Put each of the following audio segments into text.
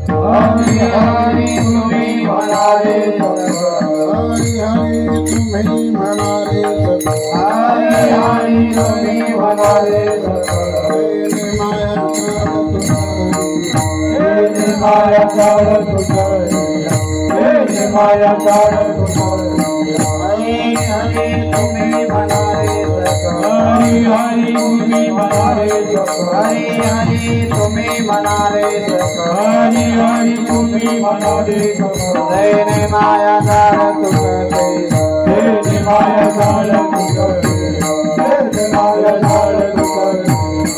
हरी हरी तुम्ही म्हणाले हरी हरी तुम्ही म्हणाले हरी हरी तुम्ही म्हणाले माया काळ तुझे माया काळ हरी हरी तुम्ही म्हणाले हरी हरी तुम्ही म्हणाले हरी हरी तुम्ही म्हणाले हरी हरी तुम्ही म्हणाले जय माया काळ तुझे जय माया काळ तुझे माया काळ तुझे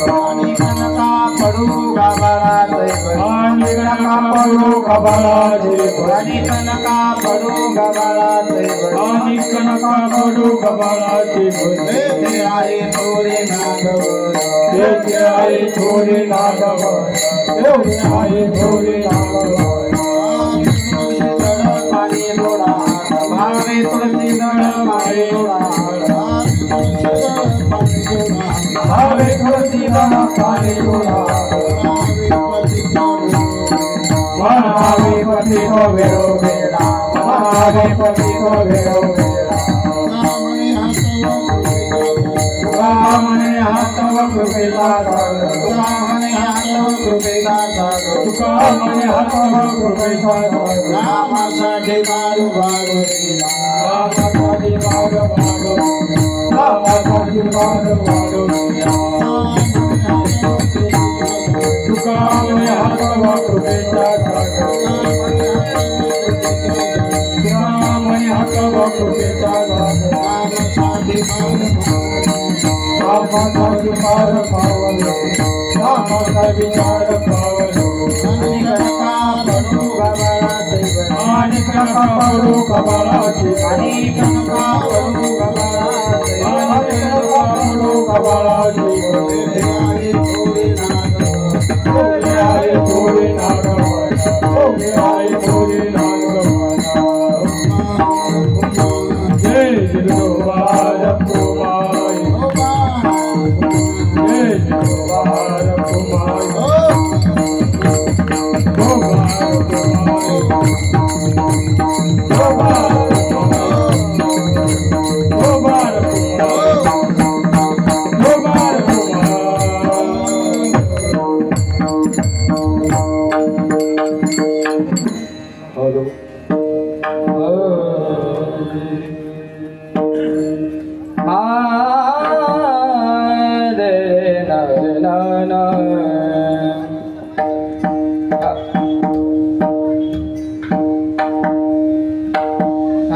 आणि कनका पडू गबाळाचे आणि कनका पडू गबाळाचे आणि कनका पडू गबाळाचे आणि कनका पडू गबाळाचे ते आहे थोडे नागव ते आहे थोडे नागव ते आहे थोडे नागव पाणी लोडा भावे तुळसी दळ पाणी लोडा भावे तुळसी दळ पाणी लोडा महावे पति को वेरो बेड़ा महावे पति को वेरो बेड़ा कामने हाथव कृपेला सागर कामने हाथव कृपेला सागर कामने हाथव कृपेला सागर रामासाठी मारू भागवतीला रामासाठी मारू भागवतीला रामासाठी मारू भागवतीला कामने हाथव कृपेला सागर कामने हाथव कृपेला सागर रामासाठी मारू माता विचार पावलो माता विचार पावलो आणि कनका पडू गबाळाचे आणि कनका पडू गबाळाचे आणि कनका पडू गबाळाचे आणि कनका पडू गबाळाचे आहे थोडे नागव आहे थोडे नागव जय जिरोबार कुमार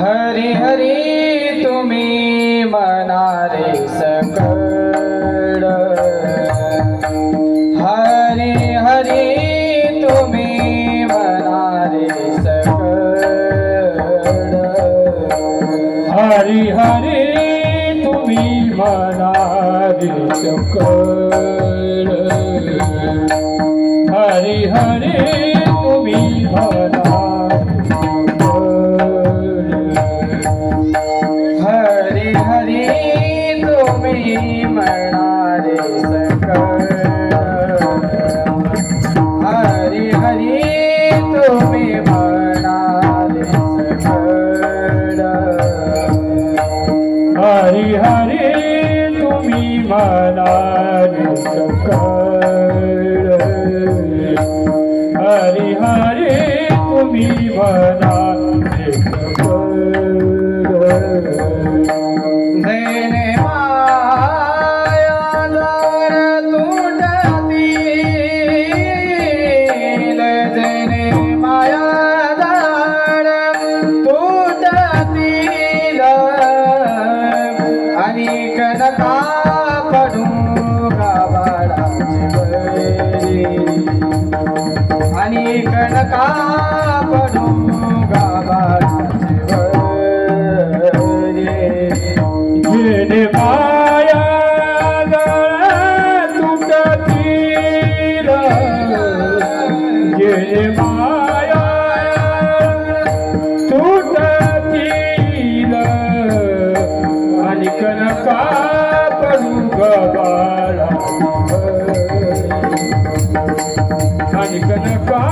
हरी हरी तुम्ही म्हणाले सकळ हरी हरी तुम्ही म्हणाले सकळ हरी हरी तुम्ही म्हणाले सकळ हरी हरी तुम्ही हरी हरी तुम्ही म्हणाले सकळ हरी हरी तुम्ही म्हणाले सकळ हरी हरी तुम्ही म्हणाले सकळ हरी हरी तुम्ही म्हणाले देने माया जर तुटतील देने माया जर तुटतील आणि कनका पडू गबाळाचे आणि कनका पडू गबाळाचे जेने माया तुटतील जेने माया तुटतील आणि कनका पडू गबाळाचे आणि कनका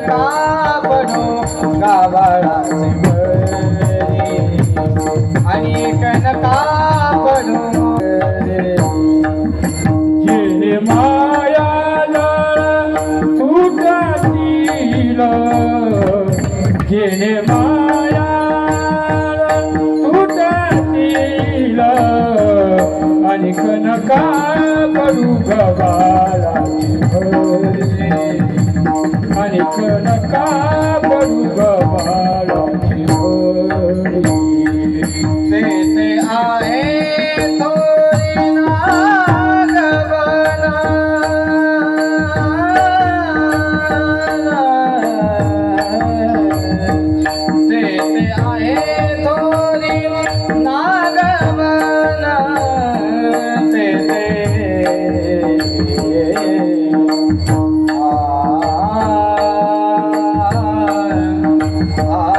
कनका बनू गावाळाचे बळी आणि कनका बनू जे माया तुटतील जे माया तुटतील आणि कनका बनू गवाळाची बळी आणि कनका बनू गवाळाची बळी ते आहे थोरी नागवना ते आहे थोरी नागवना ते आ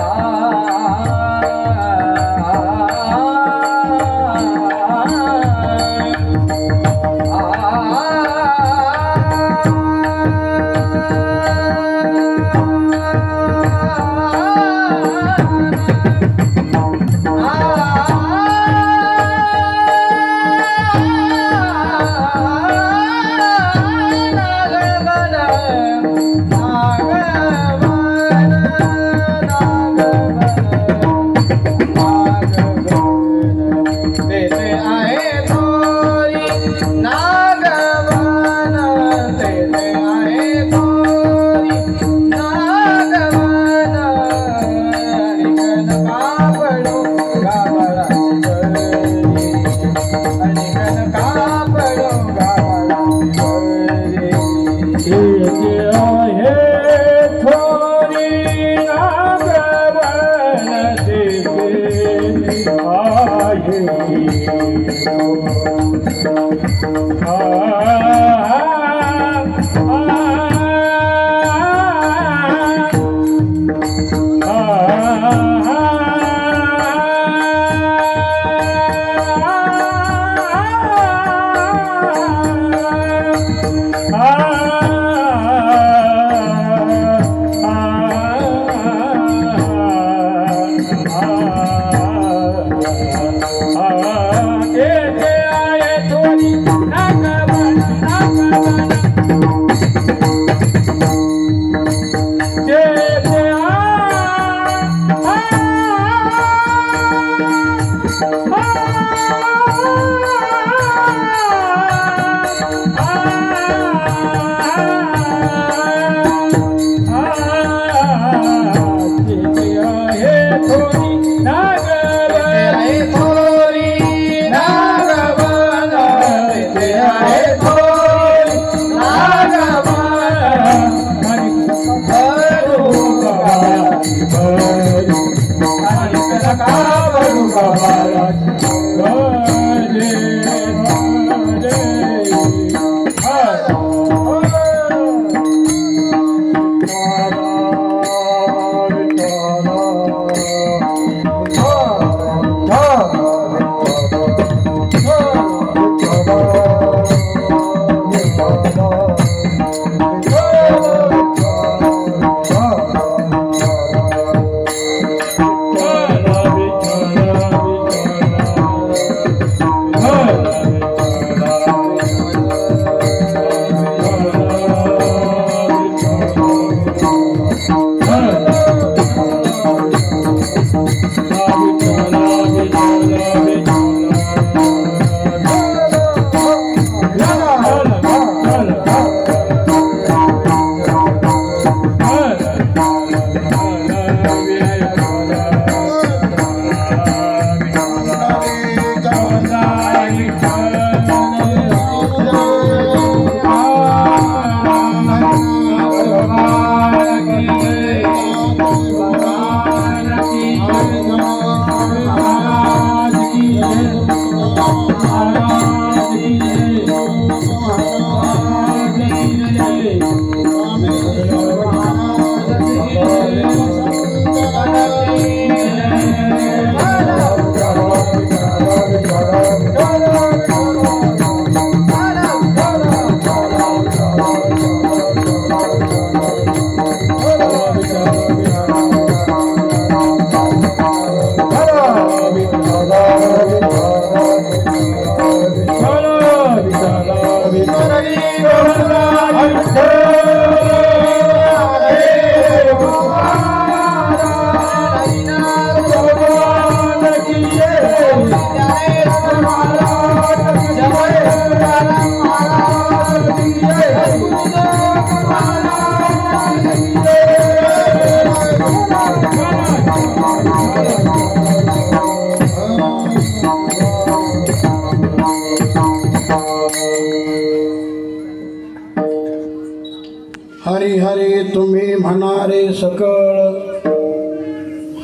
तुम्ही म्हणारे सकळ,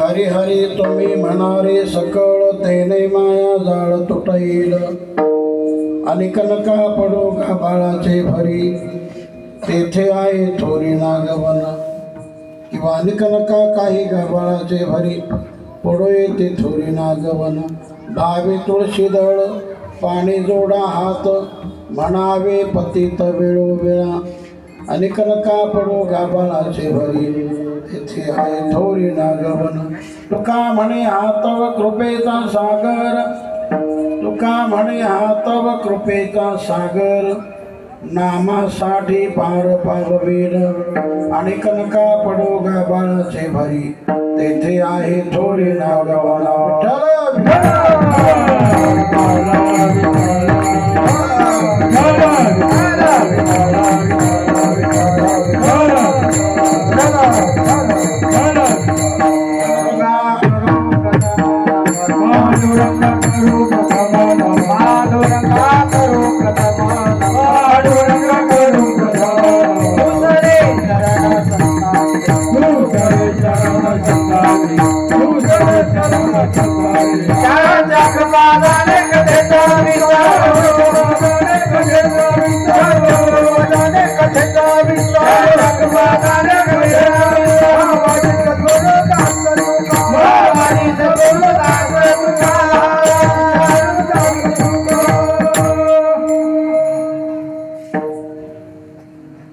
हरी हरी तुम्ही म्हणारे सकळ, तेने माया जाळ तुटईल. आणि कनका पडो गाभाळाचे भरी, तेथे आहे थोरी नागवन. किंवा कनका काही गाभाळाचे भरी, पडो येते थोरी नागवन. भावे तुळशी दळ, पाणी जोडा हात, म्हणावे पतित वेळोवेळा. आणि कनका पडो गाभाळाचे भरी, तेथे आहे थोरी नागवन. तुका म्हणे हातव कृपेचा सागर, तुका म्हणे हातव कृपेचा सागर. नामासाठी पार पाववीर. आणि कनका पडो गाभाळाचे भरी, तेथे आहे थोरी नागवन.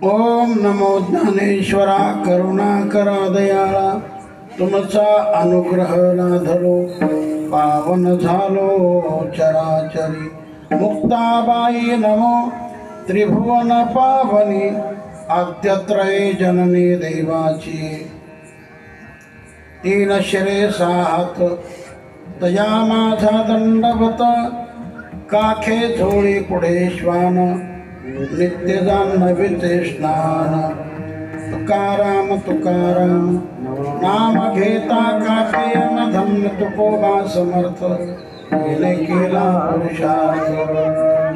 ओम नमो ज्ञानेश्वरा, करुणाकरा दयाळा. तुमचा अनुग्रह लाधलो, पावन झालो चराचरी. मुक्ताबाई नमो, त्रिभुवन पावनी, आद्यत्रय जननी देवाची. तीन शिरे सात, तया माझा दंडवत. काखे झोळी पुढे श्वान, नित्य जान्हवीचे स्नान. तुकाराम तुकाराम, नाम घेता काखेयन धन्य तुकोबा समर्थ. गेले केला पुरुषार्थ,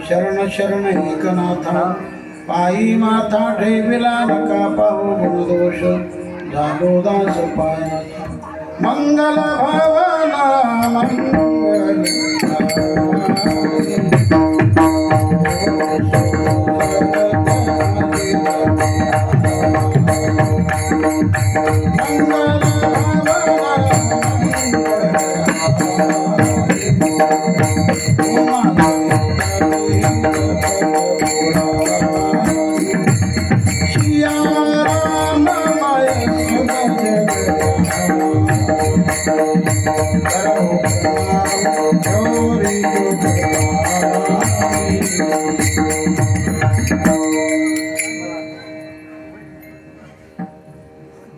शरण शरण एकनाथा. पायी माथा ठेविला, नका पाहू गुणदोष. झालो दास पायाचा, मंगल भावना मंगल.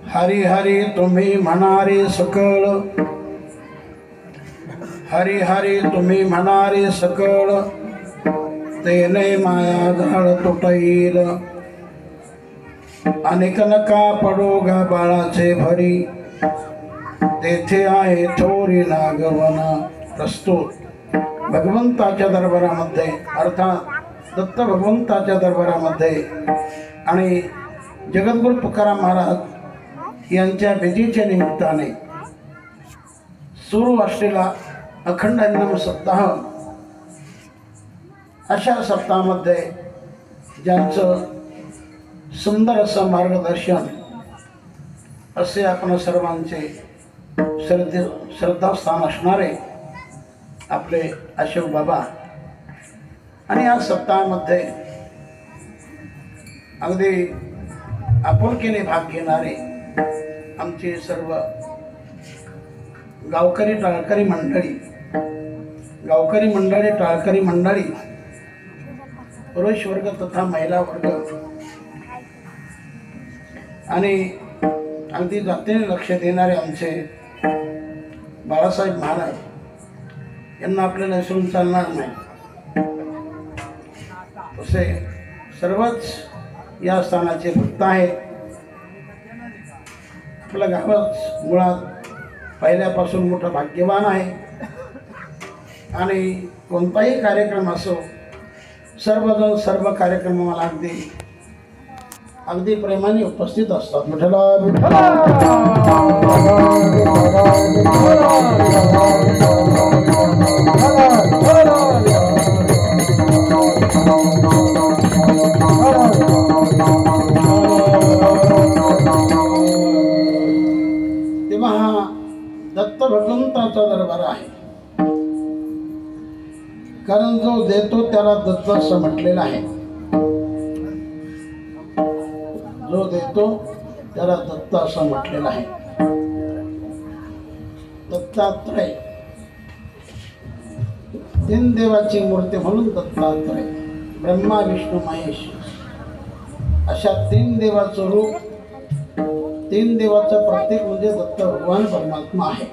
हरी हरी तुम्ही म्हणारे सकळ, हरी हरी तुम्ही म्हणारे सकळ. तेने माया जाळ तुटईल. आणि कनका पडो गाभाळाचे भरी, तेथे आहे थोरी नागवन. प्रस्तुत भगवंताच्या दरबारामध्ये, अर्थात दत्त भगवंताच्या दरबारामध्ये आणि जगद्गुरु तुकाराम महाराज यांच्या विजेच्या निमित्ताने सुरू असलेला अखंड हरिनाम सप्ताह. अशा सप्ताहामध्ये ज्यांचं सुंदर असं मार्गदर्शन असे आपण सर्वांचे श्रद्धास्थान असणारे आपले अशोक बाबा. आणि या सप्ताहामध्ये अगदी आपुलकीने भाग घेणारे आमचे सर्व गावकरी टाळकरी मंडळी, टाळकरी मंडळी, पुरुष वर्ग तथा महिला वर्ग आणि अगदी जातीने लक्ष देणारे आमचे बाळासाहेब महाराज यांना आपल्याला विसरून चालणार नाही. तसे सर्वच या स्थानाचे भक्त आहेत. आपलं गावच मुळात पहिल्यापासून मोठं भाग्यवान आहे. आणि कोणताही कार्यक्रम असो, सर्वजण सर्व कार्यक्रमाला अगदी अगदी प्रेमाने उपस्थित असतात. विठ्ठला तेव्हा हा दत्त भगवंताचा दरबार आहे. कारण जो देतो त्याला दत्त असं म्हटलेलं आहे. जो देतो त्याला दत्त असं म्हटलेलं आहे. दत्तात्रय तीन देवाची मूर्ती म्हणून दत्तात्रय, ब्रह्मा विष्णू महेश अशा तीन देवाचं रूप, तीन देवाचं प्रतीक म्हणजे दत्त भगवान परमात्मा आहे.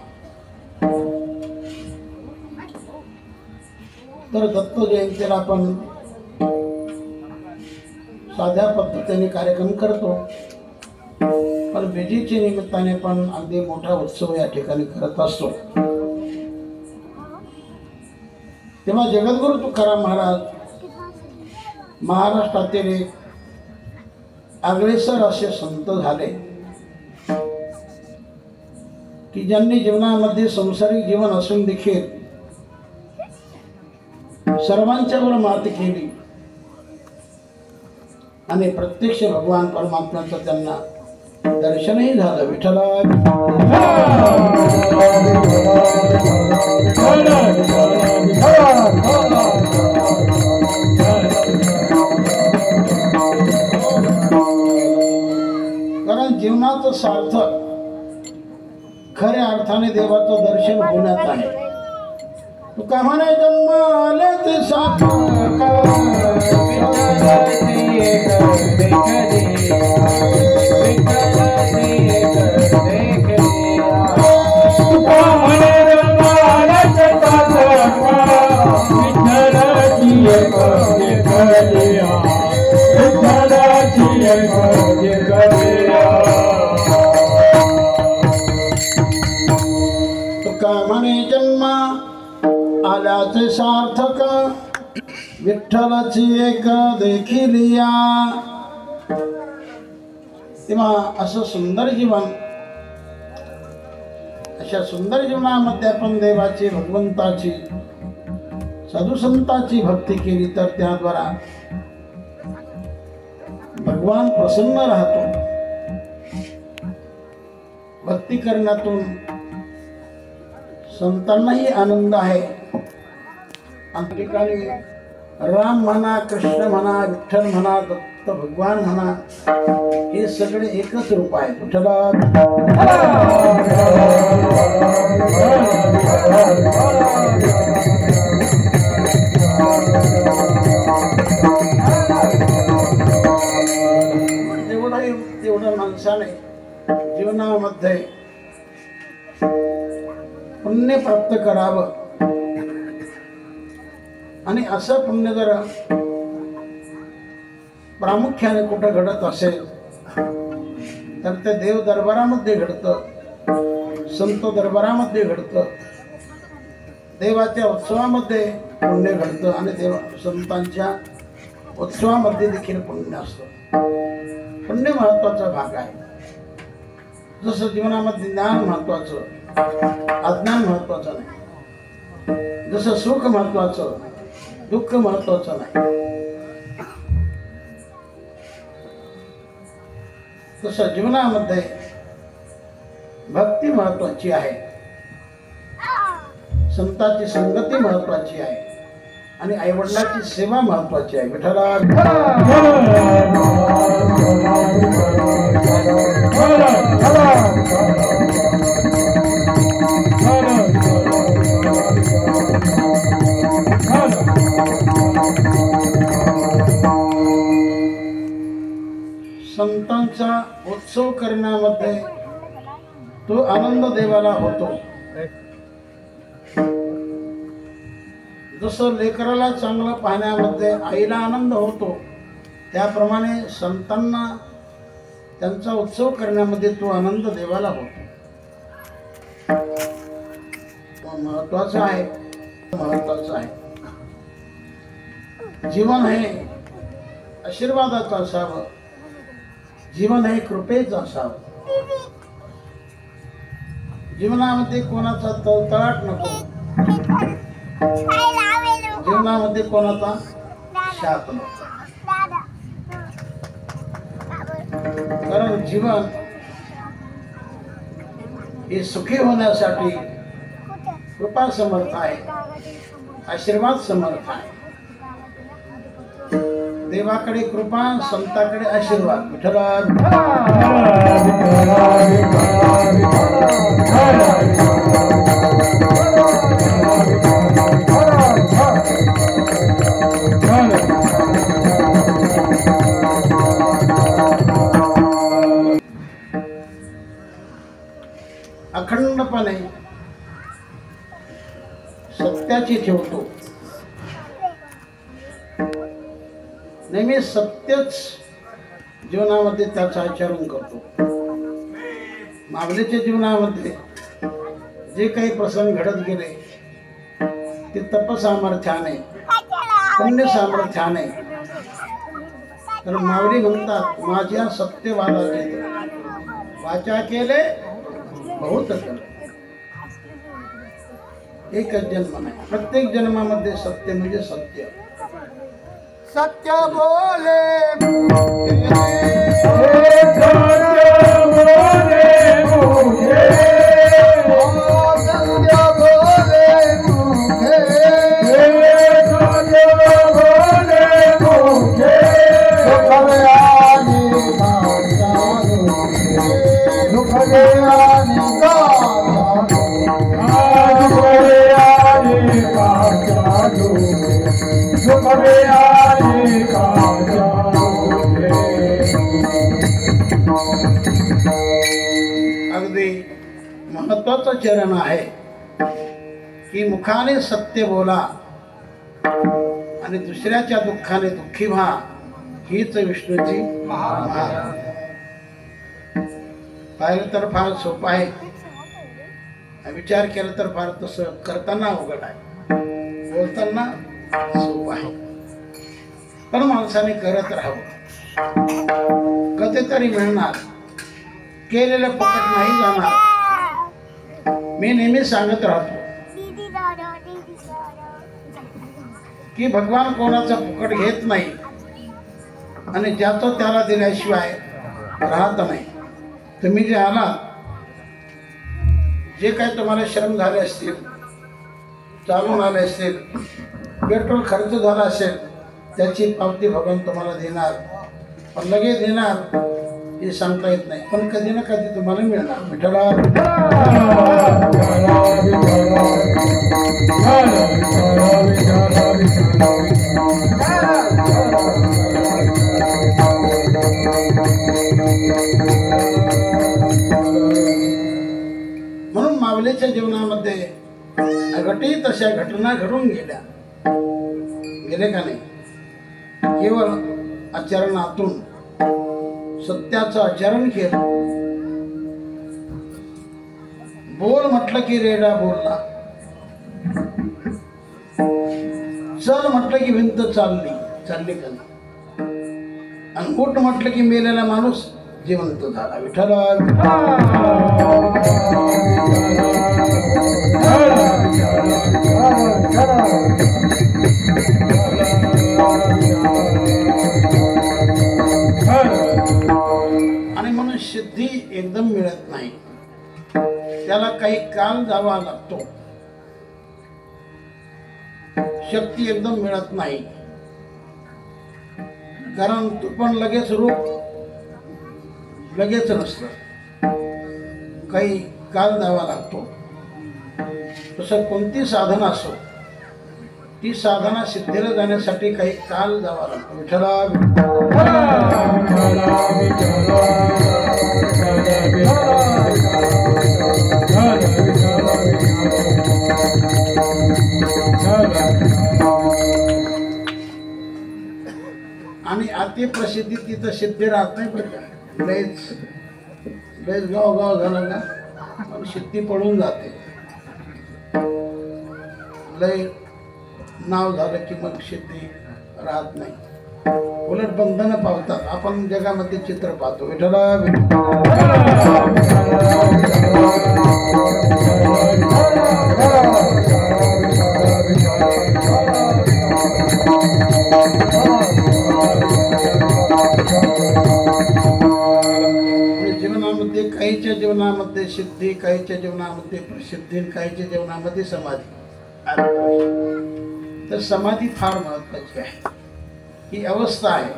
तर दत्त जयंतीला आपण साध्या पद्धतीने कार्यक्रम करतो, पण बीजेच्या निमित्ताने पण अगदी मोठा उत्सव या ठिकाणी करत असतो. तेव्हा जगद्गुरु तुकाराम महाराज महाराष्ट्रातील एक अग्रेसर असे संत झाले की ज्यांनी जीवनामध्ये संसारिक जीवन असून देखील सर्वांच्यावर मात केली आणि प्रत्यक्ष भगवान परमात्म्याचं त्यांना दर्शनही झालं. विठ्ठला कारण जीवनाचं सार्थक खऱ्या अर्थाने देवाचं दर्शन होण्यात आहे. तुका म्हणे जन्म आले ते सार्थक तुका म्हणे जन्म आल्याचे सार्थक विठ्ठलाची एक देखिलिया. तेव्हा असं सुंदर जीवन, अशा सुंदर जीवनामध्ये आपण देवाची, भगवंताची, साधुसंताची भक्ती केली तर त्याद्वारा भगवान प्रसन्न राहतो. भक्ती करण्यातून संतांनाही आनंद आहे. आणि ठिकाणी राम म्हणा, कृष्ण म्हणा, विठ्ठल म्हणा, दत्त भगवान म्हणा, हे सगळे एकच रूप आहे. विठ्ठला तेवढं माणसाने जीवनामध्ये पुण्य प्राप्त करावं. आणि असं पुण्य जर प्रामुख्याने कुठं घडत असेल तर ते देव दरबारामध्ये घडतं, संत दरबारामध्ये घडतं, देवाच्या उत्सवामध्ये पुण्य घडतं आणि देव संतांच्या उत्सवामध्ये देखील पुण्य असतं. पुण्य महत्वाचा भाग आहे. जसं जीवनामध्ये ज्ञान महत्वाचं, अज्ञान महत्वाचं नाही. जसं सुख महत्वाचं, दुःख महत्वाचं नाही. तसं जीवनामध्ये भक्ती महत्वाची आहे, संतांची संगती महत्वाची आहे आणि आईवडिलांची सेवा महत्वाची आहे. विठ्ठला संतांचा उत्सव करण्यामध्ये तो आनंद देवाला होतो. जसं लेकराला चांगलं पाहण्यामध्ये आईला आनंद होतो, त्याप्रमाणे संतांना त्यांचा उत्सव करण्यामध्ये तो आनंद देवाला होतो. महत्वाचं आहे, महत्वाचं आहे. जीवन हे आशीर्वादाचं असावं, जीवन हे कृपेचं असावं. जीवनामध्ये कोणाचा तळतळाट नको, जीवनामध्ये कोणाचा शाप नको. कारण जीवन हे सुखी होण्यासाठी कृपा समर्थ आहे, आशीर्वाद समर्थ आहे. देवाकडे कृपा, संताकडे आशीर्वाद. विठ्ठल अखंडपणे सत्याची ठेवतो. नेहमी सत्यच जीवनामध्ये त्याचं आचरण करतो. मागल्याच्या जीवनामध्ये जे काही प्रसंग घडत गेले ते तपसामर्थ्याने, पुण्य सामर्थ्याने. तर मावली म्हणतात, माझ्या सत्यवादाचे वाचा केले बहुत केले. एकच जन्म नाही, प्रत्येक जन्मामध्ये सत्य म्हणजे सत्य. सत्य बोले अगदी महत्वाचं चरण आहे की मुखाने सत्य बोला आणि दुसऱ्याच्या दुःखाने दुःखी व्हा. हीच विष्णूची महाराज. पाहिलं तर फार सोपं आहे, विचार केला तर फार तसं करताना अवघड आहे, बोलताना सोपं आहे. पण माणसाने करत राहावं. कधीतरी मिळणार, केलेलं फुकट नाही जाणार. मी नेहमी सांगत राहतो की भगवान कोणाचा फुकट घेत नाही आणि ज्याचं त्याला दिल्याशिवाय राहत नाही. तुम्ही जे आला, जे काही तुम्हाला श्रम झाले असतील, चालून आले असतील, पेट्रोल खर्च झाला असेल, त्याची पावती भगवान तुम्हाला देणार. पण लगेच देणार हे सांगता येत नाही, पण कधी ना कधी तुम्हाला मिळणार. विठ्ठला म्हणून मावलेच्या जीवनामध्ये अघटित अशा घटना घडून गेल्या. गेले का नाही? केवळ आचरणातून सत्याचं आचरण केलं. बोल म्हटलं की रेडा बोलला, चल म्हटलं की भिंत चालली का नाही? आणि उठ म्हटलं की मेलेला माणूस जिवंत झाला. विठ्ठल आणि म्हणून सिद्धी एकदम मिळत नाही, त्याला काही काल जावा लागतो. शक्ती एकदम मिळत नाही, कारण तू पण लगेच रूप लगेच नसतं, काही काल द्यावा लागतो. तसं कोणती साधना असो, ती साधना सिद्धीला जाण्यासाठी काही काल द्यावा लागतो. विठ्ठला आणि अति प्रसिद्धी तिथं सिद्धी राहत नाही. बरं का, लयच गाव झालं का पण सिद्धी पडून जाते. लय नाव झालं की मग सिद्धी राहत नाही. उलट बंधनं पावतात. आपण जगामध्ये चित्र पाहतो विठ्ठला जीवनामध्ये काहीच्या जीवनामध्ये सिद्धी, काहीच्या जीवनामध्ये प्रसिद्धी, काहीच्या जीवनामध्ये समाधी. तर समाधी फार महत्वाची आहे. ही अवस्था आहे.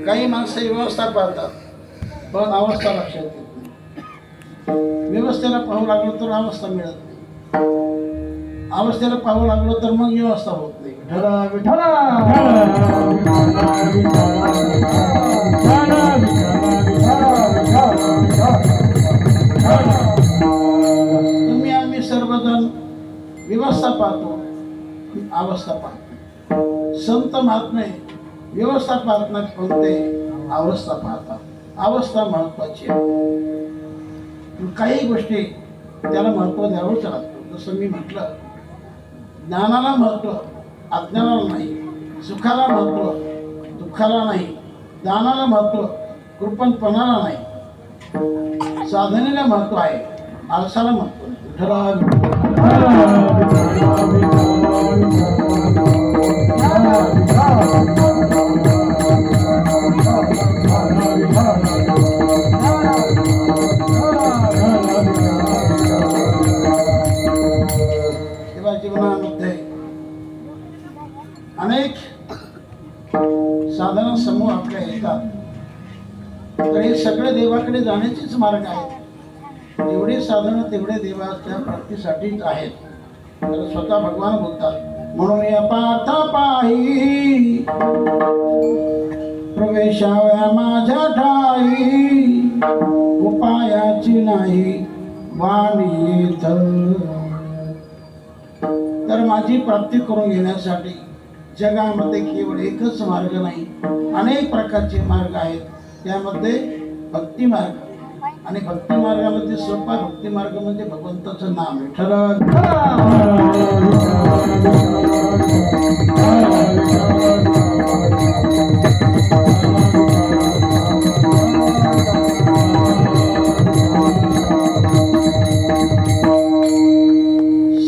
काही माणसं व्यवस्था पाहतात पण अवस्था लक्षात येत नाही. व्यवस्थेला पाहू लागलो तर अवस्था मिळत नाही. अवस्थेला पाहू लागलो तर मग व्यवस्था होत नाही. तुम्ही आम्ही सर्वजण व्यवस्था पाहतो, अवस्था पाहतो. संत महात्मे व्यवस्था पाहत नाही पण ते अवस्था पाहतात. अवस्था महत्वाची आहे. काही गोष्टी त्याला महत्व द्यावंच लागतं. जसं मी म्हटलं, ज्ञानाला महत्व, अज्ञानाला नाही. सुखाला महत्व, दुःखाला नाही. दानाला महत्व, कृपणपणाला नाही. साधनेला महत्व आहे, आळसाला महत्व तेव्हा जीवनामध्ये अनेक साधना समूह आपल्या येतात. तर हे सगळे देवाकडे जाण्याचेच मार्ग आहेत. जेवढे साधन तेवढे देवाच्या प्राप्तीसाठीच आहेत. तर स्वतः भगवान बोलतात, म्हणून या पार्था पायी प्रवेशाव्या माझ्या ठाई, उपायाची नाही वाणी. तर माझी प्राप्ती करून घेण्यासाठी जगामध्ये केवळ एकच मार्ग नाही, अनेक प्रकारचे मार्ग आहेत. त्यामध्ये भक्ती मार्ग, आणि भक्ती मार्गामध्ये सोपा भक्ती मार्ग म्हणजे भगवंताचं नाम विठ्ठल.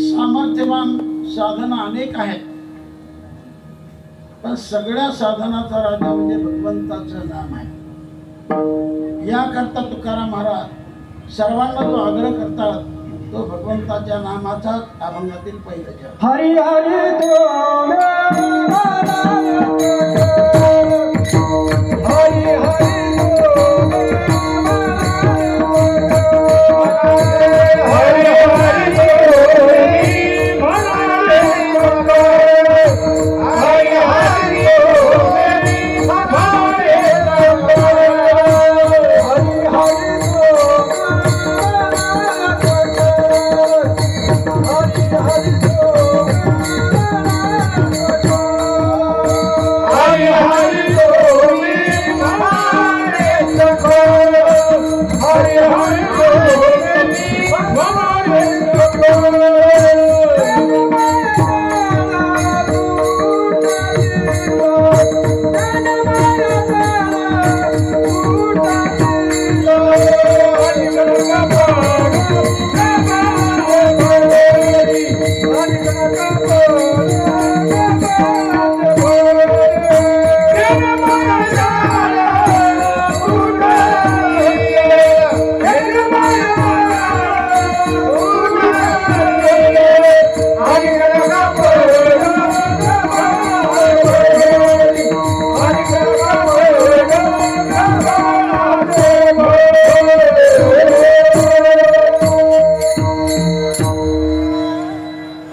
सामर्थ्यवान साधना अनेक आहेत, पण सगळ्या साधनाचा राजा म्हणजे भगवंताचं नाम आहे. याकरता तुकाराम महाराज सर्वांना जो आग्रह करतात तो भगवंताच्या नामाचा अभंगातील पहिला. हरी हरी हरी हरी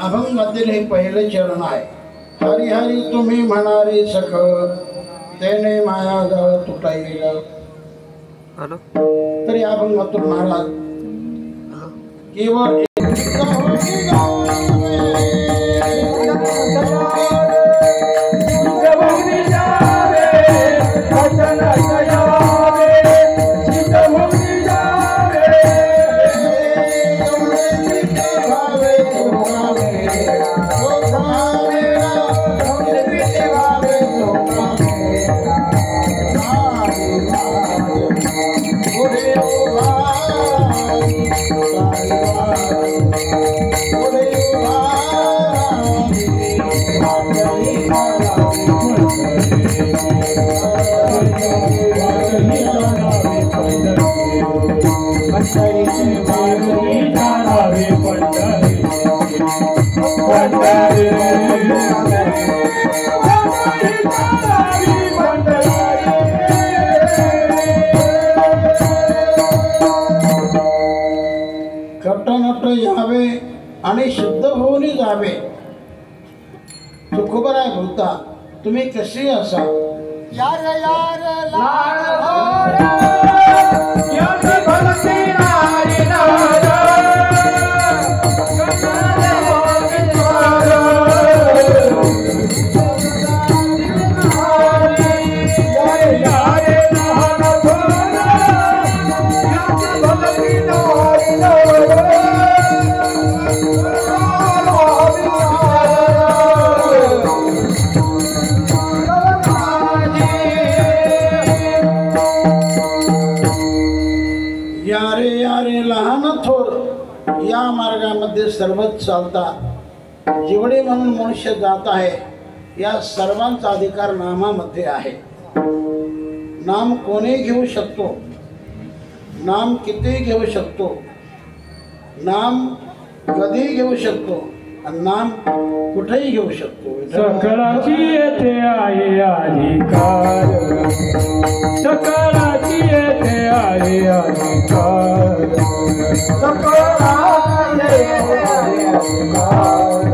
अभंगातील हे पहिले चरण आहे. हरी हरी तुम्ही म्हणारे सख, त्याने माया जाळ तुटाईल. तरी अभंगातून महाराज केवळ हरीची मारुती जाणावे पंढरी पंढरी कटनट यावे आणि शुद्ध होऊन जावे. तुकोबराय बोलता तुम्ही कशी असा यार यार लाड भोरा याची भक्ती नारी नारा गणाले गोविंदारा यारे यारे लहान भोरा याची भक्ती नारी नारा यारे यारे लहान थोर या मार्गामध्ये सर्वच चालतात. जेवढे म्हणून मनुष्य जात आहे या सर्वांचा अधिकार नामामध्ये आहे. नाम कोणी घेऊ शकतो, नाम किती घेऊ शकतो, नाम कधी घेऊ शकतो आणि नाम कुठेही घेऊ शकतो. सकळाची येथे आहे अधिकार सकळाची येथे आहे अधिकार सकळाची येथे आहे अधिकार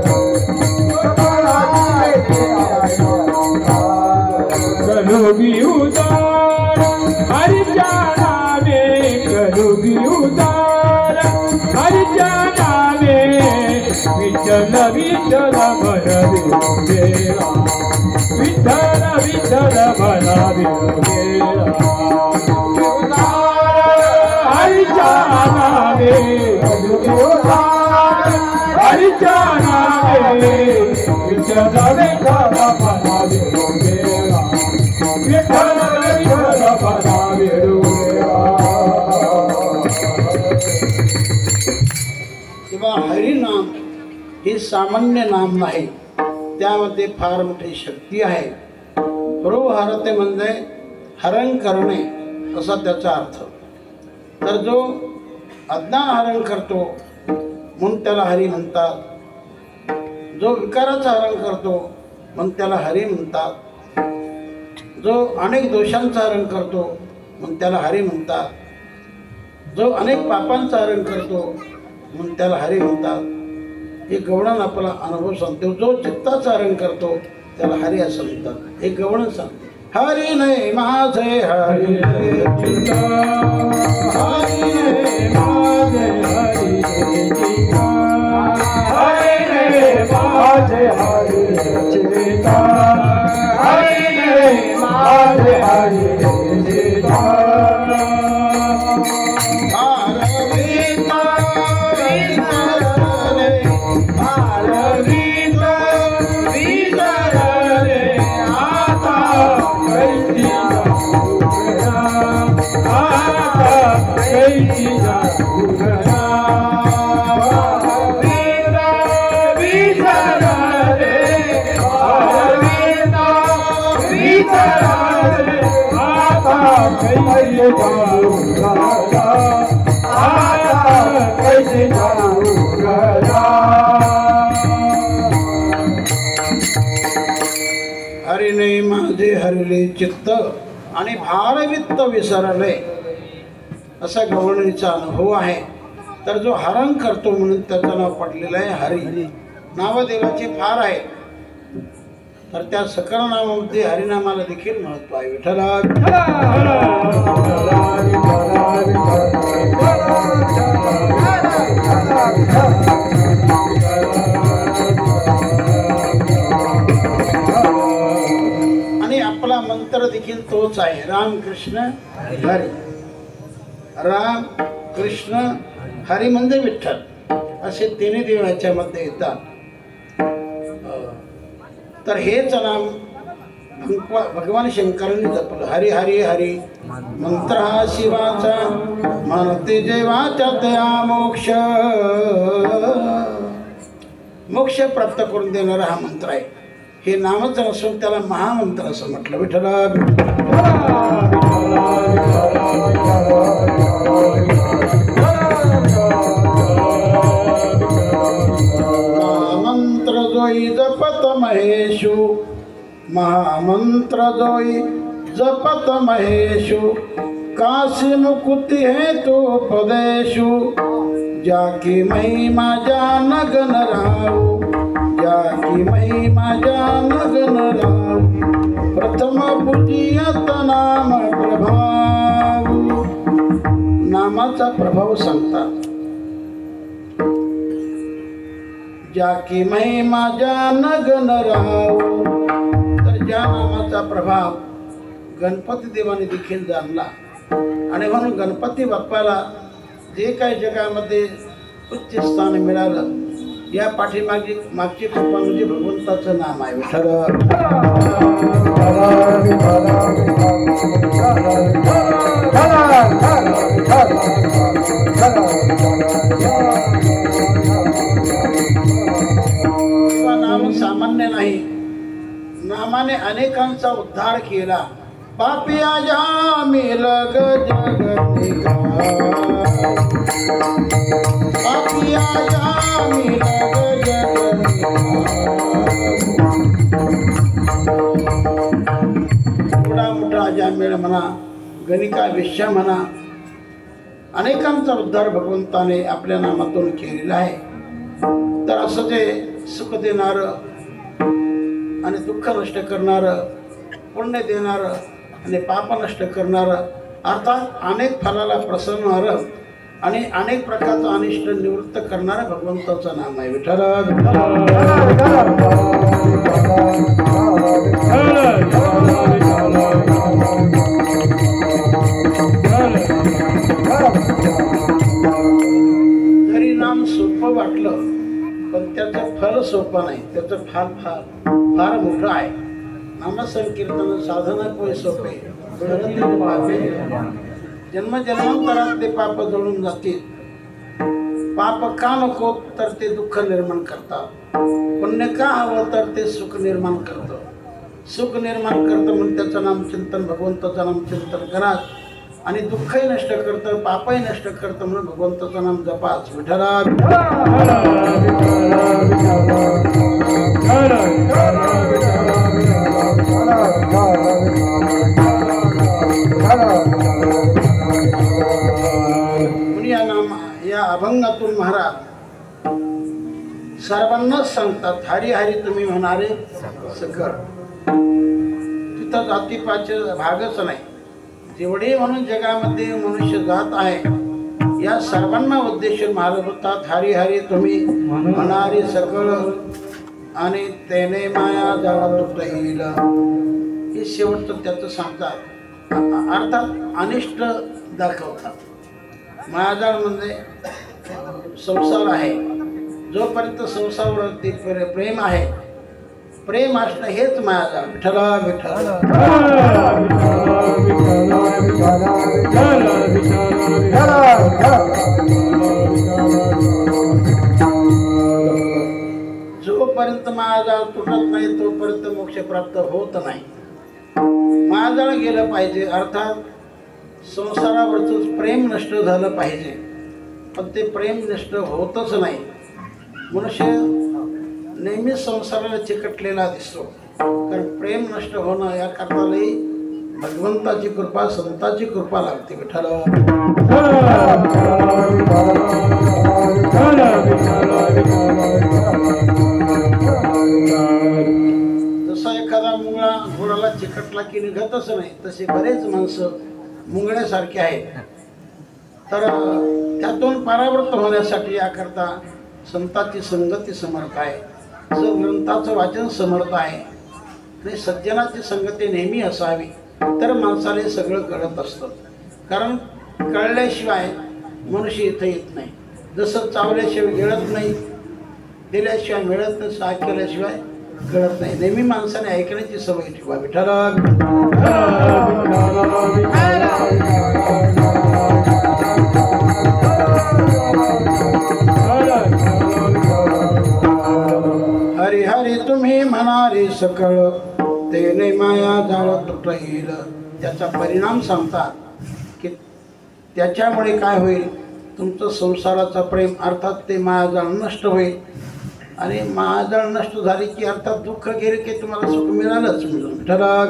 सकळाची येथे आहे अधिकार कलुगी उदार हरिच्या नावे कलुगी उदार हरिच्या नावे विठ्ठल विठ्ठल म्हणा विठ्ठल विठ्ठल म्हणा हरिच्या नावे हरिच्या नावे विठ्ठल विठ्ठल म्हणा विठ्ठल विठ्ठल म्हणा किंवा हरिनाम हे सामान्य नाम नाही, त्यामध्ये फार मोठी शक्ती आहे. हरते म्हणजे हरण करणे असा त्याचा अर्थ. तर जो अज्ञान हरण करतो म्हणून त्याला हरी म्हणतात, जो विकाराचं हरण करतो म्हणून त्याला हरी म्हणतात, जो अनेक दोषांचं हरण करतो म्हणून त्याला हरी म्हणतात, जो अनेक पापांचं हरण करतो म्हणून त्याला हरी म्हणतात. हे गवळण आपला अनुभव सांगतो. जो चित्ताचं हरण करतो त्याला हरी असं म्हणतात. हे गवळण सांगते हरी नाही माझे हरी चित्ता हरी रे माझे हरी चित्ता हरी रे माझे हरी चित्ता हरी रे माझे हरी चित्ता हरिने माझे हरिले चित्त आणि भारवित्त विसरले असा गवळणीचा अनुभव आहे. तर जो हरण करतो म्हणून त्याचं नाव पडलेलं आहे हरी. नावदेवाचे फार आहे, तर त्या सकल नामामध्ये हरिनामाला देखील महत्व आहे. विठ्ठला आणि आपला मंत्र देखील तोच आहे, राम कृष्ण हरी. राम कृष्ण हरी म्हणजे विठ्ठल असे तिन्ही देव याच्यामध्ये येतात. तर हेच नाम भगवान शंकरांनी जपलं. हरी हरी हरी मंत्र हा शिवाचा म्हणते जेवाच्या त्या मोक्ष मोक्ष प्राप्त करून देणारा हा मंत्र आहे. हे नामच नसून त्याला महामंत्र असं म्हटलं. विठ्ठला हा मंत्र जोई जपत महेशु काशी मुकुति है तो पदेशु जाकी महिमा जान गण राव जाकी महिमा जान गण राव प्रथम पूजियत नाम प्रभाव नामाचा प्रभाव सांगतात जाकी महिमा जान गण राव तर ज्या नामाचा प्रभाव गणपती देवाने देखील जाणला आणि म्हणून गणपती बाप्पाला जे काही जगामध्ये उच्च स्थान मिळालं या पाठीमागे मागची कृपा म्हणजे भगवंताचं नाम आहे विठ्ठल नाम सामान्य नाही नामाने अनेकांचा उद्धार केला पापिया जा मिलग जगतिका पापिया जा मिलग जगतिका मोठा जामेळ म्हणा गणिका विश्या म्हणा अनेकांचा उद्धार भगवंताने आपल्या नामातून केलेला आहे तर असं ते सुख देणारं आणि दुःख नष्ट करणारं पुण्य देणारं आणि पाप नष्ट करणारं अर्थात अनेक फलाला प्रसन्नणारं आणि अनेक प्रकारचं अनिष्ट निवृत्त करणारं भगवंताचं नाम आहे विठ्ठल जरी नाम सोपं वाटलं पण त्याचं फल सोपं नाही त्याचं फार मोठं आहे नामसंकीर्तन साधना कोय सोपे जन्मजन्मांतरातले पाप जळून जातील पाप का नको तर ते दुःख निर्माण करतात पुण्य का हवं तर ते सुख निर्माण करतं सुख निर्माण करतं म्हणून त्याचं नामचिंतन भगवंताचं नामचिंतन करा आणि दुःखही नष्ट करतं पापही नष्ट करतं म्हणून भगवंताचं नाम जपाच विठ्ठला या अभंगातून महाराज सर्वांनाच सांगतात हरी हरी तुम्ही म्हणारे सकळ तिथं जातीपाचे भागच नाही जेवढे म्हणून जगामध्ये मनुष्य जात आहे या सर्वांना उद्देशून महाराज होतात हरी हरी तुम्ही म्हणारे सकळ आणि तेने माया जाळा तुटईल हे शेवटचं त्याचं सांगतात अर्थात अनिष्ट दाखवतात मायाजाळ म्हणजे संसार आहे जोपर्यंत संसारावरती प्रेम आहे प्रेम असणं हेच मायाजाळ विठ्ठला विठ्ठला जोपर्यंत मायाजाळ तुटत नाही तोपर्यंत मोक्ष प्राप्त होत नाही मायाजाळ गेलं पाहिजे अर्थात संसारावरच प्रेम नष्ट झालं पाहिजे पण ते प्रेम नष्ट होतच नाही मनुष्य नेहमी संसाराला चिकटलेला दिसतो कारण प्रेम नष्ट होणं या करतालाही भगवंताची कृपा संताची कृपा लागते विठ्ठला जसा एखादा मुंगळा घोडाला चिकटला की निघतच नाही तसे बरेच माणसं मुंगळ्यासारखे आहेत तर त्यातून परावृत्त होण्यासाठी याकरता संतांची संगती समर्थ आहे ग्रंथाचं वाचन समर्थ आहे आणि सज्जनाची संगती नेहमी असावी तर माणसाला सगळं कळत असतं कारण कळल्याशिवाय मनुष्य इथं येत नाही जसं चावल्याशिवाय गिळत नाही दिल्याशिवाय मिळत नाही सहा केल्याशिवाय कळत नाही नेहमी माणसाने ऐकण्याची सवय ठेवा विठ्ठला हरी हरी तुम्ही म्हणारे सकळ तेने माया जाळ तुटईल त्याचा परिणाम सांगतात की त्याच्यामुळे काय होईल तुमचं संसाराचा प्रेम अर्थात ते मायाजाळ नष्ट होईल आणि महाजळ नष्ट झाली की अर्थात दुःख गेले की तुम्हाला सुख मिळालंच मिळून विठ्ठला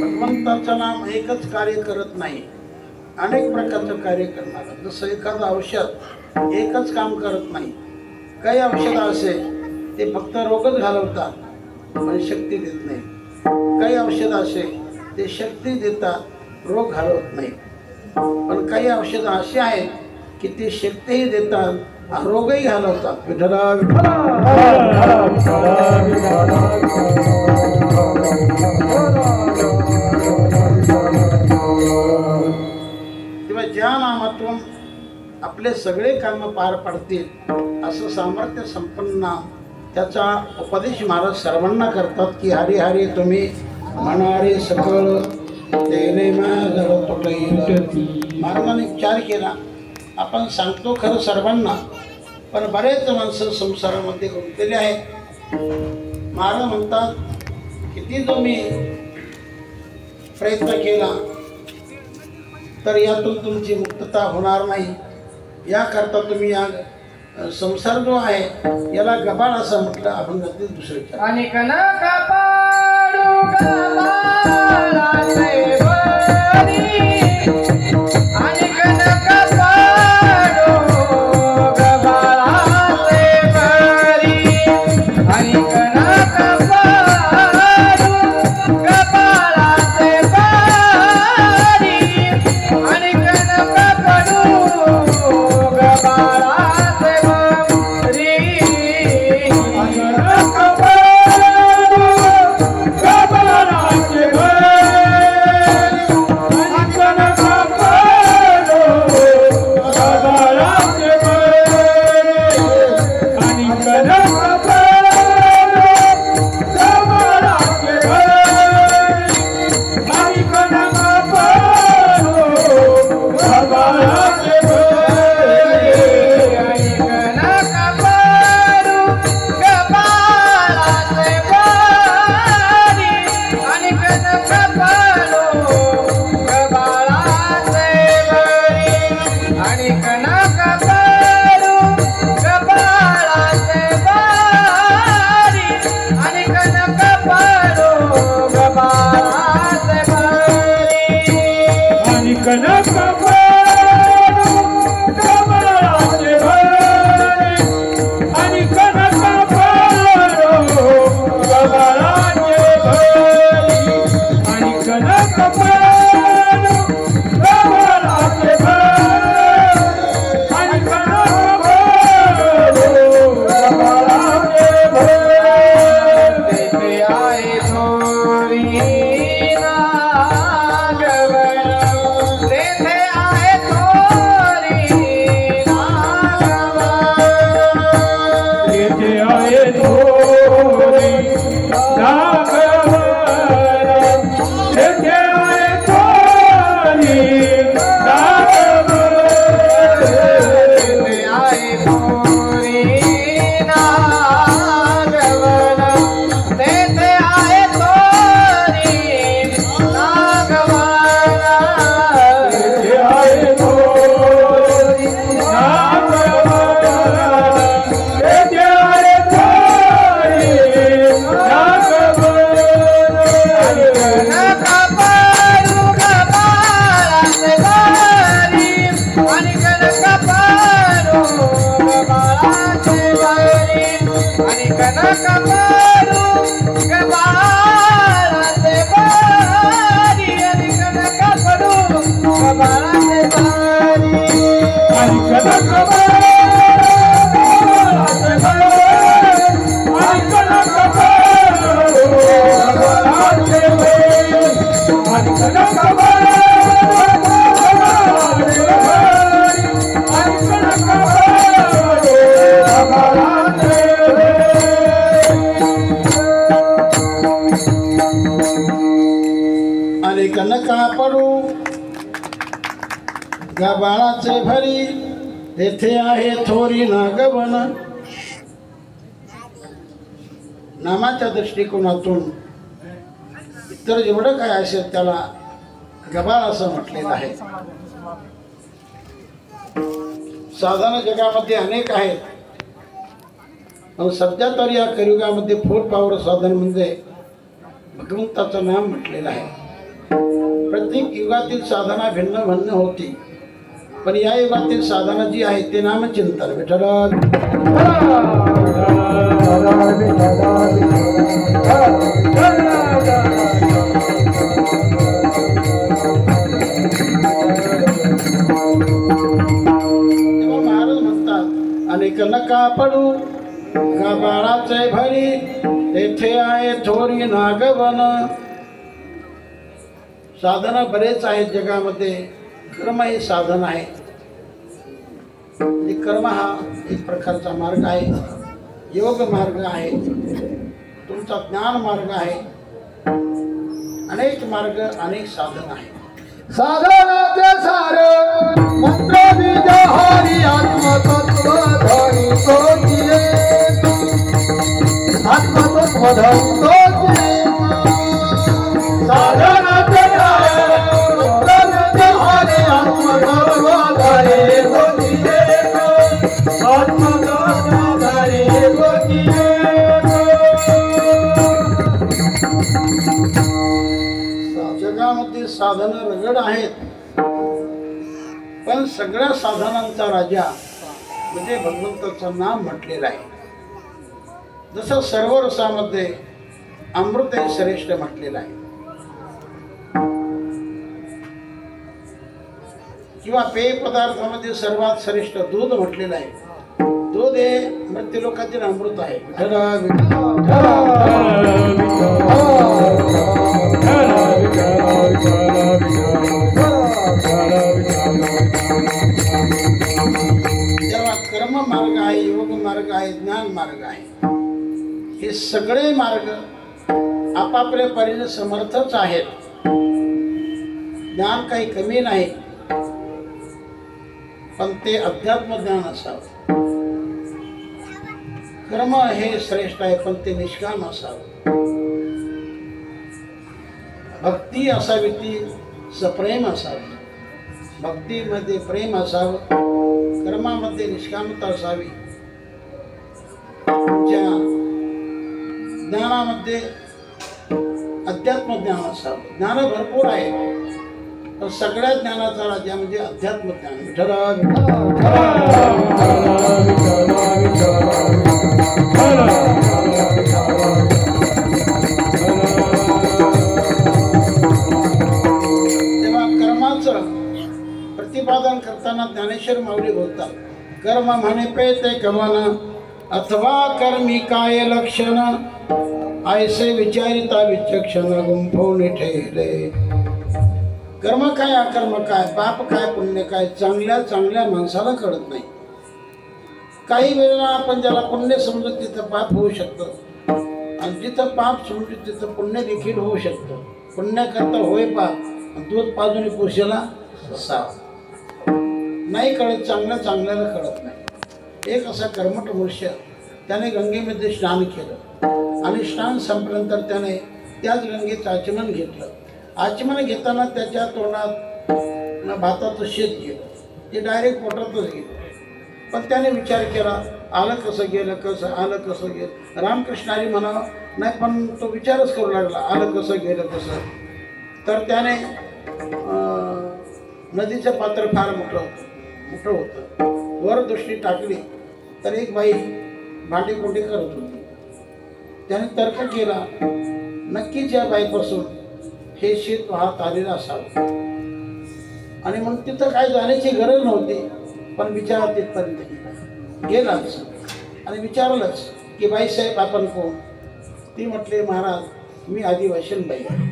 भगवंताचं नाम एकच कार्य करत नाही, अनेक प्रकारचं कार्य करणार. जसं एखादं औषध एकच काम करत नाही. काही औषध असे ते फक्त रोगच घालवतात पण शक्ती देत नाही. काही औषध असे ते शक्ती देतात रोग घालवत नाही. पण काही औषधं अशी आहेत की ते शक्तीही देतात रोगही घालवतात. विठ्ठला तेव्हा ज्या नामातून आपले सगळे कर्म पार पडतील असं सामर्थ्य संपन्न नाम, त्याचा उपदेश महाराज सर्वांना करतात की हरी हरी तुम्ही म्हणारे सकळ तेने माझं तुटई. महाराजांनी विचार केला, आपण सांगतो खरं सर्वांना, पण बरेच माणसं संसारामध्ये गुंतलेले आहेत. महाराज म्हणतात किती तुम्ही प्रयत्न केला तर यातून तुमची मुक्तता होणार नाही. याकरता तुम्ही या संसार जो आहे याला गबाळ असं म्हटलं अभंगातील दुसरं. आणि कनक पाडू गबाळाचे बरी, आणि कनक पाडू गबाळाचे बरी, आणि कनक पाडू गबाळाचे बरी, आणि कनक पाडू गबाळाचे बरी. गबाळाचे भरी तेथे आहे थोरी नागवन. नामाच्या दृष्टिकोनातून इतर जेवढं काय असेल त्याला गबाळ असं म्हटलेलं आहे. साधनं जगामध्ये अनेक आहेत, पण सध्या तर या कलियुगामध्ये फोर पॉवर साधन म्हणजे भगवंताचं नाम म्हटलेलं आहे. प्रत्येक युगातील साधना भिन्न भिन्न होती, पण या युगातील साधना जी आहे ते नामचिंतन. विठ्ठल महाराज म्हणतात, अनेक नका पडू गबाळाचे भरी, तेथे आहे थोरी नागवन. साधना बरेच आहेत जगामध्ये. कर्म हे साधन आहे. कर्म हा एक प्रकारचा मार्ग आहे, योग मार्ग आहे, तुमचा ज्ञान मार्ग आहे. अनेक मार्ग, अनेक साधन आहे. साधनाचे सार मंत्र बीज हरी आत्मतत्व धरी तोचिये, आत्मतत्व धरी तोचिये. साधनाचे सार मंत्र बीज हरी आत्मतत्व धरी तोचिये, आत्मतत्व धरी तोचिये. जगामध्ये साधनं रगड आहेत, पण सगळ्या साधनांचा राजा म्हणजे भगवंताचं नाम म्हटलेलं आहे. जसं सर्व रसामध्ये अमृत हे श्रेष्ठ म्हटलेलं आहे, किंवा पेय पदार्थामध्ये सर्वात श्रेष्ठ दूध म्हटलेलं आहे. दूध हे मृत्यूलोकातील अमृत आहे. तेव्हा कर्म मार्ग आहे, योग मार्ग आहे, ज्ञान मार्ग आहे. हे सगळे मार्ग आपापल्या परीने समर्थच आहेत. ज्ञान काही कमी नाही, पण ते अध्यात्म ज्ञान असावं. कर्म हे श्रेष्ठ आहे, पण ते निष्काम असावं. भक्ती असावी ती सप्रेम असावी. भक्तीमध्ये प्रेम असावं, कर्मामध्ये निष्कामता असावी. तुमच्या ज्ञानामध्ये अध्यात्म ज्ञान असावं. ज्ञान भरपूर आहे, पण सगळ्या ज्ञानाचा राजा म्हणजे अध्यात्म ज्ञान. तेव्हा कर्माचं प्रतिपादन करताना ज्ञानेश्वर माऊली बोलतात, कर्म म्हणे पे ते गमन, अथवा कर्मी काय लक्षण, ऐसे विचारिता विचक्षण गुंफवून ठेवले. कर्म काय अकर्म काय, पाप काय पुण्य काय, चांगल्या चांगल्या माणसाला कळत नाही. काही वेळेला आपण ज्याला पुण्य समजत तिथं पाप होऊ शकतं, आणि जिथं पाप समजत तिथं पुण्य देखील होऊ शकतं. पुण्य करता होय पाप, दूध पाजून पुरुषाला साप. नाही कळत, चांगलं चांगल्याला कळत नाही. एक असा कर्मठ मनुष्य, त्याने गंगेमध्ये स्नान केलं आणि स्नान संपल्यानंतर त्याने त्याच गंगेचं आचमन घेतलं. आचमन घेताना त्याच्या तोंडात भाताचं शेत गेलं, ते डायरेक्ट पोटातच गेलं. पण त्याने विचार केला, आलं कसं गेलं, कसं आलं कसं गेलं. रामकृष्णारी म्हणावं नाही, पण तो विचारच करू लागला, आलं कसं गेलं कसं. तर त्याने नदीचं पात्र फार मोठं होतं. वर दृष्टी टाकली तर एक बाई भांडी कोंडी करत होती. त्याने तर्क केला, नक्कीच या बाईपासून हे शेत वाहत आलेलं असावं. आणि मग तिथं काय जाण्याची गरज नव्हती, पण विचार तिथपर्यंत गेलाच आणि विचारलंच की बाईसाहेब आपण कोण. ती म्हटली, महाराज मी आदिवासीन बाई आहे.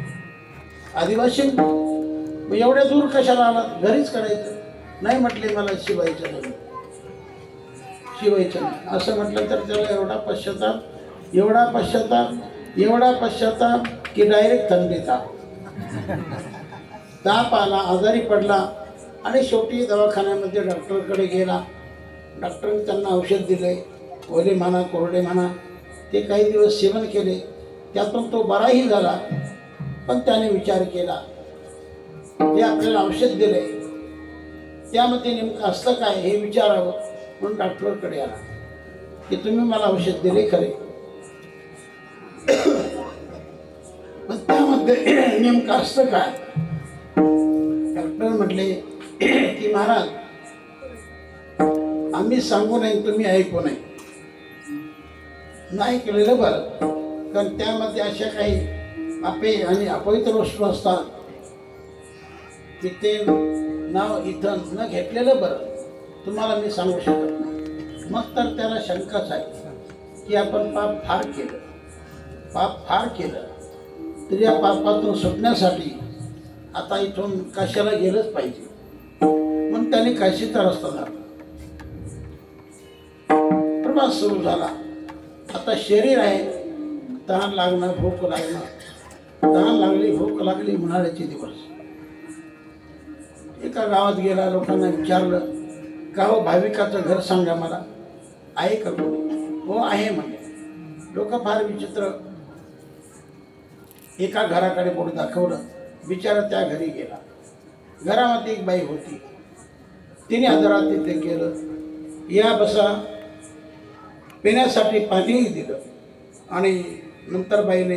आदिवासीन मग एवढ्या दूर कशाला आला, घरीच करायचं. नाही म्हटले, मला शिवायचं नाही, शिवायचं नाही. असं म्हटलं तर त्याला एवढा पश्चाताप की डायरेक्ट थंडी ताप आला, आजारी पडला. आणि शेवटी दवाखान्यामध्ये डॉक्टरकडे गेला. डॉक्टरने त्यांना औषध दिले, ओले म्हणा कोरडे म्हणा. ते काही दिवस सेवन केले, त्यातून तो बराही झाला. पण त्याने विचार केला, जे आपल्याला औषध दिलंय त्यामध्ये नेमकं असतं काय हे विचारावं म्हणून डॉक्टरकडे आला की तुम्ही मला औषध दिले खरे, पण त्यामध्ये नेमकं असतं काय? डॉक्टर म्हटले की महाराज आम्ही सांगू नये तुम्ही ऐकू नये. नाही केलेलं बरं, कारण त्यामध्ये अशा काही आपे आणि अपवित्र वस्तू असतात की ते नाव इथं न घेतलेलं बरं. तुम्हाला मी सांगू शकत नाही. मग तर त्याला शंकाच आहे की आपण पाप फार केलं तर या पापातून सुटण्यासाठी आता इथून काशीला गेलंच पाहिजे. म्हणून त्याने काशीचा रस्ता धरला. प्रवास सुरू झाला. आता शरीर आहे, तहान लागणं, भूक लागणं, तहान लागली, भूक लागली, उन्हाळ्याचे दिवस. एका गावात गेला, लोकांना विचारलं, गाव भाविकाचं घर सांगा मला, आहे का कोणी? हो आहे म्हणे. लोक फार विचित्र. एका घराकडे पुढे दाखवलं. बिचारा त्या घरी गेला. घरामध्ये एक बाई होती. तिने आदरात तिथे केलं. या बसा, पिण्यासाठी पाणीही दिलं आणि नंतर बाईने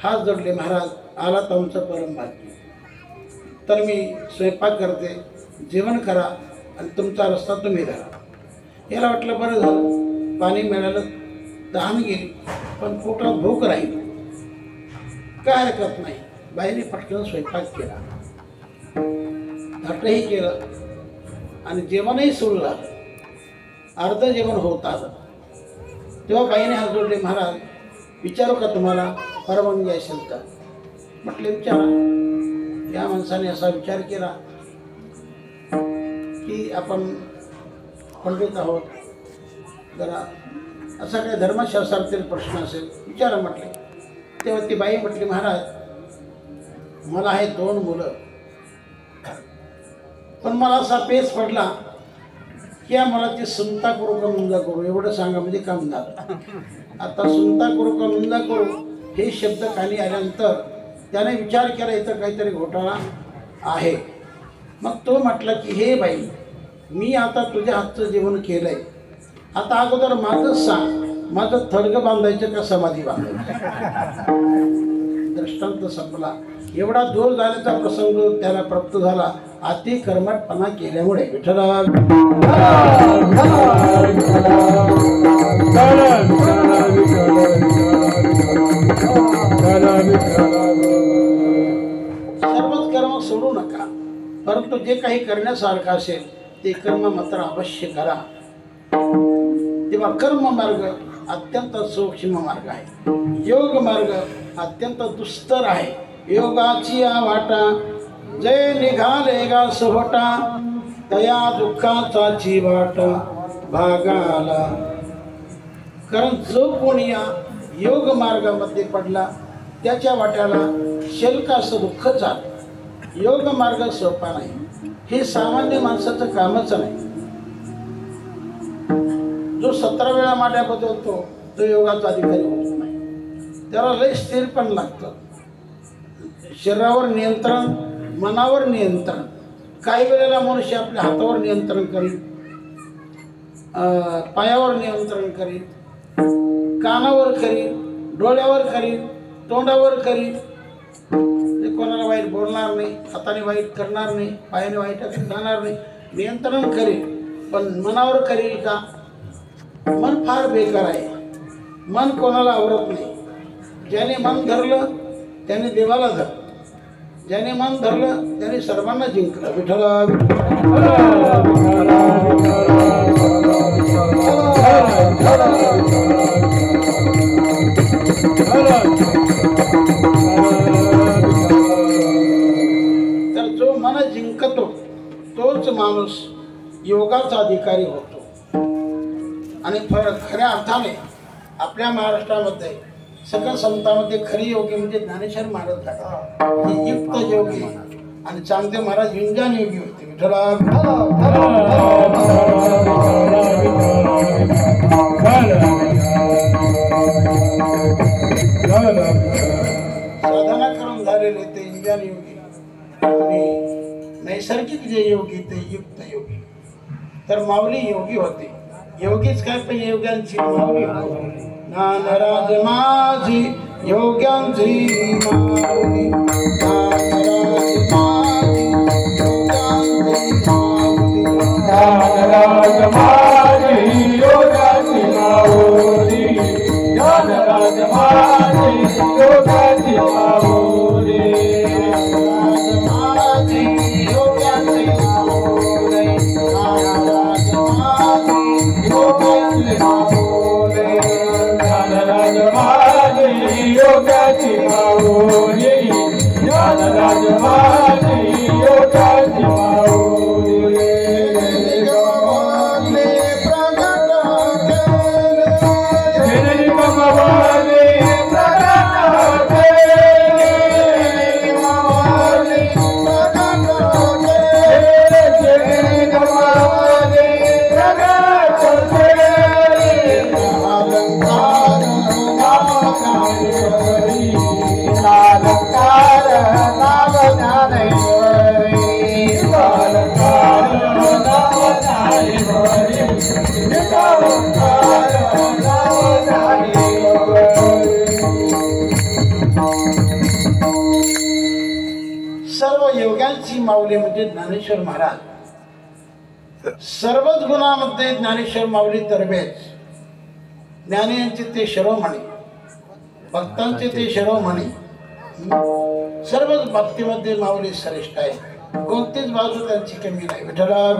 हात जोडले, महाराज आला तर आमचं परम भाग्य. तर मी स्वयंपाक करते, जेवण करा आणि तुमचा रस्ता तुम्ही धरा. याला वाटलं बरं झालं, पाणी मिळालं, तहान गेली, पण पोटात भूक राहील, काय हरकत नाही. बाईने पटकन स्वयंपाक केला, घाटही केलं आणि जेवणही सुरू झालं. अर्ध जेवण होत आलं तेव्हा बाईने हात जोडले, महाराज विचारू का तुम्हाला, परवानगी असेल तर? म्हटले विचारा. या माणसाने असा विचार केला की आपण पंडित आहोत, जरा असा काही धर्मशास्त्रातील प्रश्न असेल विचारा म्हटले. तेव्हा ती बाई म्हटली, महाराज मला आहे 2 मुलं, पण मला असा पेच पडला की या मुलाची सुनता करू का मुंजा करू, एवढं सांगा म्हणजे काम झालं. आता सुनता करू का मुंजा करू हे शब्द खाली आल्यानंतर त्याने विचार केला इथं काहीतरी घोटाळा आहे. मग तो म्हटला की हे बाई, मी आता तुझ्या हातचं जेवण केलंय, आता अगोदर माझंच सांग, माझं थडगं बांधायचं का समाधी बांधायचं? दृष्टांत संपला. एवढा दूर झाल्याचा प्रसंग त्याला प्राप्त झाला अति कर्मठपणा केल्यामुळे. विठ्ठला सर्वच कर्म सोडू नका, परंतु जे काही करण्यासारखं असेल ते कर्म मात्र अवश्य करा. तेव्हा कर्म मार्ग अत्यंत सूक्ष्म मार्ग आहे, योग मार्ग अत्यंत दुस्तर आहे. योगाची वाटा जय निघाले गा सोहटा, तया दुःखाचाची वाट भागाला. कारण जो कोणी या योग मार्गामध्ये पडला त्याच्या वाट्याला शेल्क असं दुःख झालं. योग मार्ग सोपा नाही, हे सामान्य माणसाचं कामच नाही. जो 17 वेळा माड्या बदलतो तो योगाचा अधिकारी होत नाही. त्याला लय स्थिर पण लागतं. शरीरावर नियंत्रण, मनावर नियंत्रण. काही वेळेला मनुष्य आपल्या हातावर नियंत्रण करील, पायावर नियंत्रण करील, कानावर करील, डोळ्यावर करील, तोंडावर करील. ते कोणाला वाईट बोलणार नाही, हाताने वाईट करणार नाही, पायाने वाईट जाणार नाही, नियंत्रण करील. पण मनावर करील का? मन फार बेकार आहे. मन कोणाला आवडत नाही. ज्याने मन धरलं त्याने देवाला धरलं, ज्याने मन धरलं त्याने सर्वांना जिंकलं. विठ्ठला तर जो मन जिंकतो तोच माणूस योगाचा अधिकारी होतो. आणि खऱ्या अर्थाने आपल्या महाराष्ट्रामध्ये सकल संतांमध्ये खरी योगी म्हणजे ज्ञानेश्वर महाराज झाले. हे युक्त योगी आणि चांगदेव महाराज विंजान योगी होते. विठ्ठला साधना करून झालेले ते विंजान योगी आणि नैसर्गिक जे योगी ते युक्त योगी. तर माऊली योगी होते. योगीच काय पण योग्यांची माऊली होती. ज्ञानराज माझी योग्यांची माऊली. ज्ञानराज माझी योग्यांची माऊली. ज्ञानराज माझी योगाची माऊली. ज्ञानराज माझी योगाची माऊली. ज्ञानराज माझी योगाची माऊली. ज्ञानराज माझी योगाची माऊली. सर्व योग्यांची माऊली म्हणजे ज्ञानेश्वर महाराज. सर्वच गुणामध्ये ज्ञानेश्वर माऊली तरबेज. ज्ञानीयांचे ते शिरोमणी, भक्तांचे ते शिरोमणी. सर्वच भक्तीमध्ये माऊली श्रेष्ठ आहे. कोणतीच बाजू त्यांची कमी नाही. विठ्ठला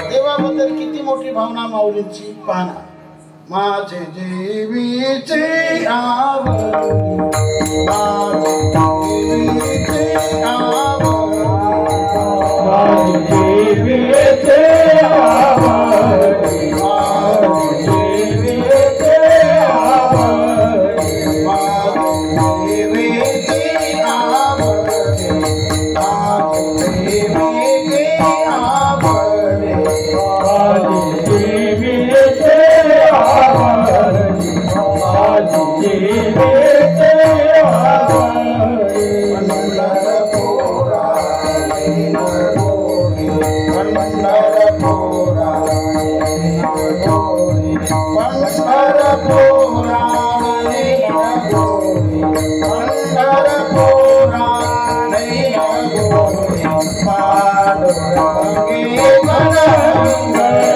देवाबद्दल किती मोठी भावना माऊलींची पाहना. माझे जीवीचे आवडी, माझे जीवीचे आवडी, माझे जीवीचे आवडी, माझे जीवीचे आवडी, माझे जीवीचे आवडी, माझे जीवीचे आवडी, माझे जीवीचे आवडी, माझे जीवीचे आवडी. पंढरपुरा गोरी, पंढरपुरा गोरी, पंढरपुरा गोरी, पंढरपुरा गोरी, पांडुरंगी